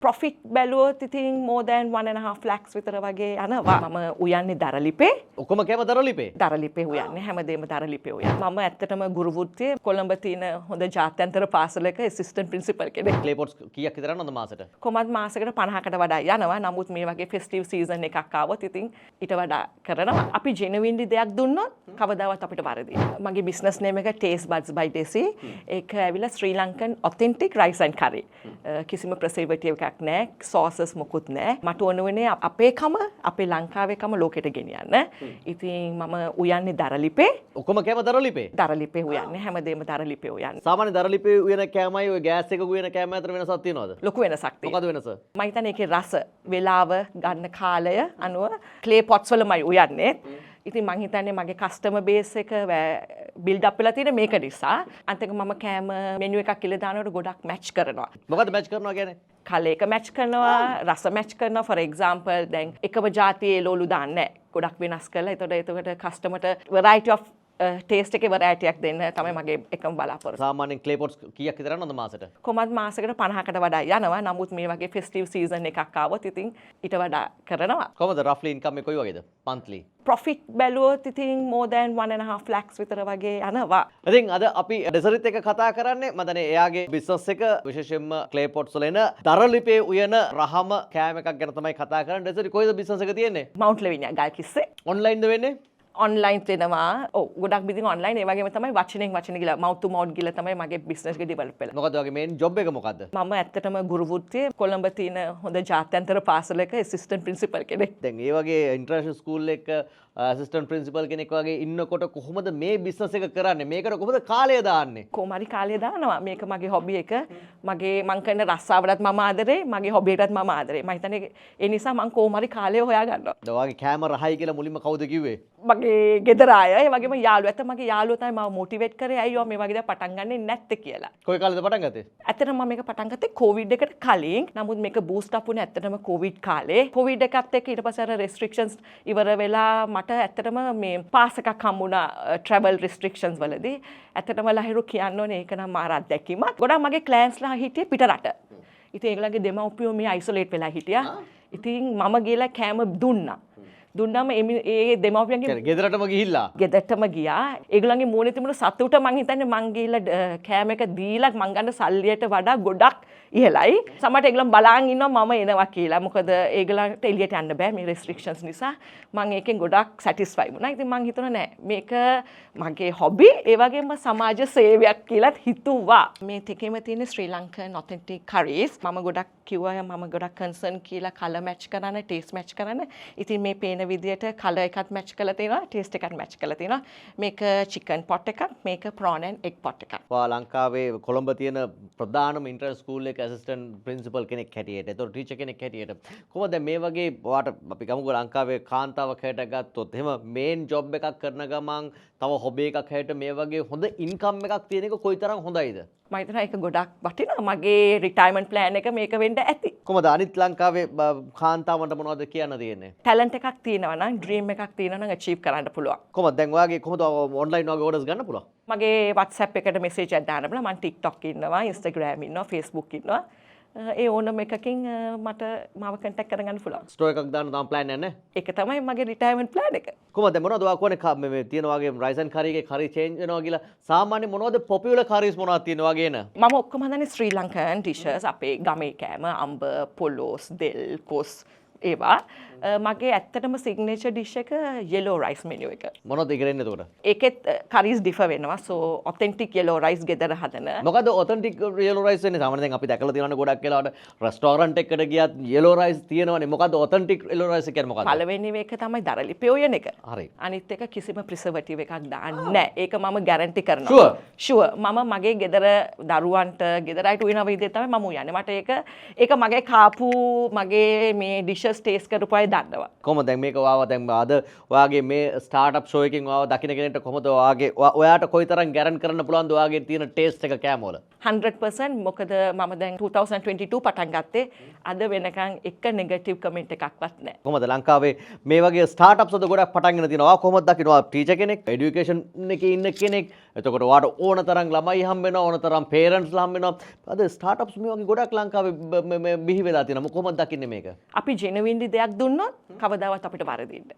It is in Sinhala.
ප්‍රොෆිට් බැලුවොත් ඉතින් more than 1.5 lakhs විතර වගේ යනවා. මම උයන්නේ දරලිපේ. ඔක්කොම කෑම දරලිපේ. දරලිපේ උයන්නේ හැමදේම දරලිපේ උයන්නේ. මම ඇත්තටම ගුරු වෘත්තියේ කොළඹ තියෙන හොඳ ජාත්‍යන්තර පාසලක ඇසිස්ටන්ට් ප්‍රින්සිපල් කෙනෙක්. ක්ලේ පොට්ස් කීයක් විතර යනවද මාසෙට? කොහොමද මාසෙකට 50කට වඩා යනවා. නමුත් මේ වගේ ෆෙස්ටිව් සීසන් එකක් ආවොත් ඉතින් ඊට වඩා කරනවා. අපි ජෙනුවින්ලි දෙයක් දුන්නොත් කවදාවත් අපිට වරදියි. මගේ බිස්නස් නේම් එක Taste Buds by Desi. ඒක ඇවිල්ලා ශ්‍රී Lankan authentic rice and curry. කිසිම ප්‍රසර්වේටිව් එකක් නැහැ. සෝසස් මොකුත් නැහැ. මට ඕන වෙන්නේ අපේ කම අපේ ලංකාවේ කම ලෝකෙට ගෙනියන්න. ඉතින් මම උයන්නේ දරලිපේ. ඔක්කොම කෑම දරලිපේ. දරලිපේ උයන්නේ හැමදේම දරලිපේ උයන්නේ. සාමාන්‍ය දරලිපේ උයන කෑමයි ඔය ගෑස් එකක උයන කෑම අතර වෙනසක් තියෙනවද? ලොකු වෙනසක් තියෙනවා. මොකද වෙනස? මම හිතන්නේ ඒකේ රස, වේලාව, ගන්න කාලය අනුව ක්ලේ පොට්ස් වලමයි උයන්නේ. ඉතින් මං හිතන්නේ මගේ කස්ටමර් බේස් එක බිල්ඩ් අප් වෙලා තියෙන මේක නිසා. අන්තික මම කෑම මෙනු එකක් කියලා දානකොට ගොඩක් මැච් කරනවා. මොකද මැච් කරනවා කියන්නේ? කලේක මැච් කරනවා, රස මැච් කරනවා. for example දැන් එකම ජාතියේ එළවලු දාන්නේ නැහැ. ගොඩක් වෙනස් කරලා. එතකොට කස්ටමර්ට variety of ටේස්ට් එකේ variety එකක් දෙන්න තමයි මගේ එකම බලාපොරොත්තුව. සාමාන්‍යයෙන් ක්ලේ පොට්ස් කීයක් විතර යනවද මාසෙට? කොහොමද මාසෙකට 50කට වඩා යනවා. නමුත් මේ වගේ ෆෙස්ටිව් සීසන් එකක් ආවොත් ඉතින් ඊට වඩා කරනවා. කොහමද රෆ්ලි ඉන්කම් එක කොයි වගේද? monthly. ප්‍රොෆිට් බැලුවොත් ඉතින් more than 1.5 lakhs විතර වගේ යනවා. ඉතින් අද අපි ඩෙසරිත් එක කතා කරන්නේ මම දන්නේ එයාගේ බිස්නස් එක විශේෂයෙන්ම ක්ලේ පොට්ස් වල එන දරලිපේ උයන රහම කෑම එකක් ගැන තමයි කතා කරන්නේ. ඩෙසරි කොයිද බිස්නස් එක තියෙන්නේ? මවුන්ට් ලෙවිනියා ගල්කිස්සේ. ඔන්ලයින්ද වෙන්නේ? ඔන්ලයින් දෙනවා. ඔව් ගොඩක් විදිහින් ඔන්ලයින් ඒ වගේම තමයි වචනෙන් වචන ගිලා මවුත් ටු මවුත් ගිලා තමයි මගේ බිස්නස් එක ඩෙවලොප් වෙලා. මොකද ඔයාගේ මේන් ජොබ් එක මොකද්ද? මම ඇත්තටම ගුරු වෘත්තියේ කොළඹ තියෙන හොඳ ජාත්‍යන්තර පාසලක ඇසිස්ටන්ට් ප්‍රින්සිපල් කෙනෙක්. දැන් ඒ වගේ ඉන්ටර්නැෂනල් ස්කූල් එක ඇසිස්ටන්ට් ප්‍රින්සිපල් කෙනෙක් වගේ ඉන්නකොට කොහොමද මේ බිස්නස් එක කරන්නේ? මේකට කොහොමද කාලය දාන්නේ? කොහොම හරි කාලය දානවා. මේක මගේ හොබි එක. මගේ මං කරන රස්සාවටත් මම ආදරේ, මගේ හොබි එකටත් මම ආදරේ. මම හිතන්නේ ඒ නිසා මං කොහොම හරි කාලය හොයා ගන්නවා. දැන් ඔයාගේ කෑම රහයි කියලා මුලින්ම කවුද කිව්වේ? මගේ ගෙදර අය, ඒ වගේම යාළුවෝ. ඇත්ත මගේ යාළුවෝ තමයි මාව මොටිවේට් කරේ අයියෝ මේ වගේ දේ පටන් ගන්නෙ නැත්තේ කියලා. කොයි කාලෙද පටන් ගත්තේ? ඇත්තටම මම මේක පටන් ගත්තේ කොවිඩ් එකට කලින්. නමුත් මේක බූස්ට් අප් වුණේ ඇත්තටම කොවිඩ් කාලේ. කොවිඩ් එකත් එක්ක ඊට පස්සේ අර රෙස්ට්‍රික්ෂන්ස් ඉවර වෙලා මට ඇත්තටම මේ පාස් එකක් හම්බුණා ට්‍රැවල් රෙස්ට්‍රික්ෂන්ස් වලදී. ඇත්තටම ලහිරු කියන්න ඕනේ ඒක නම් මාර අත්දැකීමක්. ගොඩක් මගේ ක්ලයන්ට්ස්ලා හිටියේ පිටරට. ඉතින් ඒගොල්ලන්ගේ දෙමව්පියෝ මේ අයිසොලේට් වෙලා හිටියා. ඉතින් මම ගිහලා කෑම දුන්නා. දුන්නම ඒ දෙමව්පියන්ගේ ගෙදරටම ගිහිල්ලා ගෙදරටම ගියා. ඒගොල්ලන්ගේ මූණේ තිබුණු සතුට මං හිතන්නේ මං ගිහලා කෑම එක දීලා මං ගන්න සල්ලියට වඩා ගොඩක් ඉහළයි. සමහරට ඒගොල්ලන් බලාගෙන ඉන්නවා මම එනවා කියලා. මොකද ඒගොල්ලන්ට එළියට යන්න බෑ මේ රෙස්ට්‍රික්ෂන්ස් නිසා. මං ඒකෙන් ගොඩක් සැටිස්ෆයි වුණා. ඉතින් මං හිතුණා නෑ මේක මගේ හොබි ඒ වගේම සමාජ සේවයක් කියලාත් හිතුවා. මේ තිකේම තියෙන ශ්‍රී ලංකන් ඔතෙන්ටික් කරීස් මම ගොඩක් කිව්වා මම ගොඩක් කන්සර්න් කියලා කලර් මැච් කරන්න, ටේස්ට් මැච් කරන්න. ඉතින් මේ පේන විදියට කලර් එකත් මැච් කරලා තියෙනවා, ටේස්ට් එකත් මැච් කරලා තියෙනවා. මේක චිකන් පොට් එකක්, මේක ප්‍රෝන් ඇන්ඩ් එග් පොට් එකක්. ඔයා ලංකාවේ කොළඹ තියෙන ප්‍රධානම ඉන්ටර්නැෂනල් ස්කූල් එකේ ඇසිස්ටන්ට් ප්‍රින්සිපල් කෙනෙක් හැටියට, ඒතකොට ටීචර් කෙනෙක් හැටියට කොහොමද මේ වගේ ඔයාට අපි ගමුකෝ ලංකාවේ කාන්තාවක් හැටියට ගත්තොත් එහෙම මේන් ජොබ් එකක් කරන ගමන් තව හොබි එකක් හැටියට මේ වගේ හොඳ ඉන්කම් එකක් තියෙන එක කොයිතරම් හොඳයිද? මම හිතනවා ඒක ගොඩක් වටිනවා. මගේ රිටයර්මන්ට් ප්ලෑන් එක මේක වෙන්න ඇති. කොහොමද අනිත් ලංකාවේ කාන්තාවන්ට මොනවද කියන්න තියෙන්නේ? ටැලන්ට් එකක් තියෙනවා නම්, ඩ්‍රීම් එකක් තියෙනවා නම් අචීව් කරන්න පුළුවන්. කොහොමද දැන් ඔයාගේ කොහොමද ඔන්ලයින් වගේ ඕඩර්ස් ගන්න පුළුවන්? මගේ WhatsApp එකට මෙසේජ් එකක් දාන්න පුළුවන්. මම TikTok ඉන්නවා, Instagram ඉන්නවා, Facebook ඉන්නවා. ඒ ඕනම එකකින් මට මාව කන්ටැක්ට් කරගන්න පුළුවන්. ස්ටෝර් එකක් දාන්න තාම ප්ලෑන් නැහැ. ඒක තමයි මගේ රිටයර්මන්ට් ප්ලෑන් එක. කොහොමද මොනවද ඔයා කියන්නේ මේ තියෙන වගේ රයිස් ඇන්ඩ් කරි එකේ කරි චේන්ජ් වෙනවා කියලා සාමාන්‍ය මොනවද පොපියුලර් කරිස් මොනවද තියෙන වගේ න? මම ඔක්කොම හදන්නේ ශ්‍රී ලංකන් ඩිෂස් අපේ ගමේ කෑම අම්බ පොලොස් දෙල් කොස් ඒවා. මගේ ඇත්තටම සිග්නේචර් ඩිෂ් එක yellow rice menu එක. මොනවද ඉගෙනන්නේ එතකොට? ඒකෙත් කරීස් ඩිෆර් වෙනවා. so authentic yellow rice ගෙදර හදන. මොකද authentic yellow rice වෙන්නේ? සාමාන්‍යයෙන් දැන් අපි දැකලා තියෙනවනේ ගොඩක් වෙලාවට රෙස්ටෝරන්ට් එකකට ගියත් yellow rice තියෙනවනේ. මොකද authentic yellow rice කියන්නේ මොකද්ද? පළවෙනි එක තමයි දරලිපේ උයන එක. හරි. අනිත් එක කිසිම ප්‍රිසර්වටිව් එකක් දාන්නේ නැහැ. ඒක මම ගැරන්ටි කරනවා. ෂුවර්. මම මගේ ගෙදර දරුවන්ට ගෙදරයිට උයන විදිහට තමයි මම උයන්නේ. මට ඒක මගේ කාපු මගේ මේ ඩිෂස් ටේස්ට් කරපු අය දන්නවා. කොහොමද දැන් මේක ඔයාව දැන් අද ඔයාගේ මේ ස්ටාර්ට්අප් ෂෝ එකකින් ඔයාව දකින්න කෙනෙක්ට කොහොමද ඔයාට කොයිතරම් ගැරන්ටි කරන්න පුළුවන්ද ඔයාගේ තියෙන ටේස්ට් එක කෑම වල? 100% මොකද මම දැන් 2022 පටන් ගත්තේ අද වෙනකන් එක නෙගටිව් කමෙන්ට් එකක්වත් නැහැ. කොහොමද ලංකාවේ මේ වගේ ස්ටාර්ට්අප්ස් වල ගොඩක් පටන් ගෙන තියෙනවා. ඔයා කොහොමද දකින්න? ඔයා ටීචර් කෙනෙක්, এডুকেෂන් එකේ ඉන්න කෙනෙක් එතකොට වාට ඕන තරම් ළමයි හම්බ වෙනවා, ඕන තරම් පේරන්ට්ස්ලා හම්බ වෙනවා. අද ස්ටාර්ට්අප්ස් මේ වගේ ගොඩක් ලංකාවේ බිහි වෙලා තියෙනවා. කොහොමද දකින්නේ මේක? අපි ජෙනුවින්ලි දෙයක් දුන්නොත් කවදාවත් අපිට වරදින්න